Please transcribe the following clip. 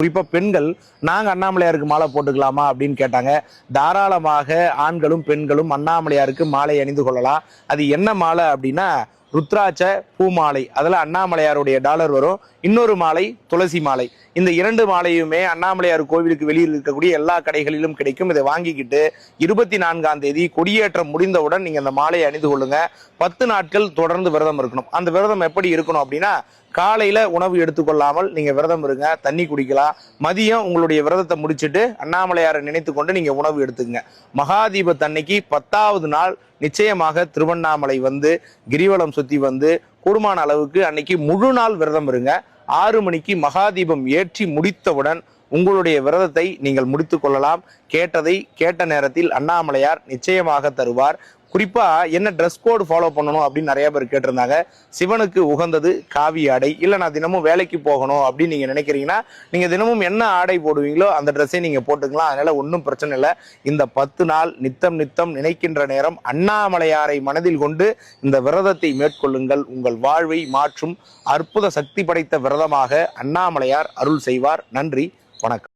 குறிப்பா பெண்கள் நாங்க அண்ணாமலையாருக்கு மாலை போட்டுக்கலாமா அப்படின்னு கேட்டாங்க. தாராளமாக ஆண்களும் பெண்களும் அண்ணாமலையாருக்கு மாலை அணிந்து கொள்ளலாம். அது என்ன மாலை அப்படின்னா ருத்ராட்ச பூ மாலை. அதுல அண்ணாமலையாருடைய டாலர் வரும். இன்னொரு மாலை துளசி மாலை. இந்த இரண்டு மாலையுமே அண்ணாமலையார் கோவிலுக்கு வெளியில் இருக்கக்கூடிய எல்லா கடைகளிலும் கிடைக்கும். இதை வாங்கிக்கிட்டு 24ஆம் தேதி கொடியேற்றம் முடிந்தவுடன் நீங்க அந்த மாலையை அணிந்து கொள்ளுங்க. 10 நாட்கள் தொடர்ந்து விரதம் இருக்கணும். அந்த விரதம் எப்படி இருக்கணும் அப்படின்னா காலையில உணவு எடுத்துக்கொள்ளாமல் நீங்க விரதம் இருங்க, தண்ணி குடிக்கலாம். மதியம் உங்களுடைய விரதத்தை முடிச்சுட்டு அண்ணாமலையாரை நினைத்து கொண்டு நீங்க உணவு எடுத்துக்கங்க. மகாதீபத்தன்னைக்கு 10வது நாள் நிச்சயமாக திருவண்ணாமலை வந்து கிரிவலம் சுத்தி வந்து கூடுமான அளவுக்கு அன்னைக்கு முழு நாள் விரதம் இருங்க. 6 மணிக்கு மகாதீபம் ஏற்றி முடித்தவுடன் உங்களுடைய விரதத்தை நீங்கள் முடித்துக் கொள்ளலாம். கேட்டதை கேட்ட நேரத்தில் அண்ணாமலையார் நிச்சயமாக தருவார். குறிப்பா என்ன ட்ரெஸ் கோடு ஃபாலோ பண்ணணும் அப்படின்னு நிறைய பேர் கேட்டிருந்தாங்க. சிவனுக்கு உகந்தது காவி ஆடை. இல்ல நான் தினமும் வேலைக்கு போகணும் அப்படின்னு நீங்க நினைக்கிறீங்கன்னா நீங்க தினமும் என்ன ஆடை போடுவீங்களோ அந்த ட்ரெஸ்ஸை நீங்க போட்டுக்கலாம். அதனால ஒன்றும் பிரச்சனை இல்லை. இந்த 10 நாள் நித்தம் நித்தம் நினைக்கின்ற நேரம் அண்ணாமலையாரை மனதில் கொண்டு இந்த விரதத்தை மேற்கொள்ளுங்கள். உங்கள் வாழ்வை மாற்றும் அற்புத சக்தி படைத்த விரதமாக அண்ணாமலையார் அருள் செய்வார். நன்றி, வணக்கம்.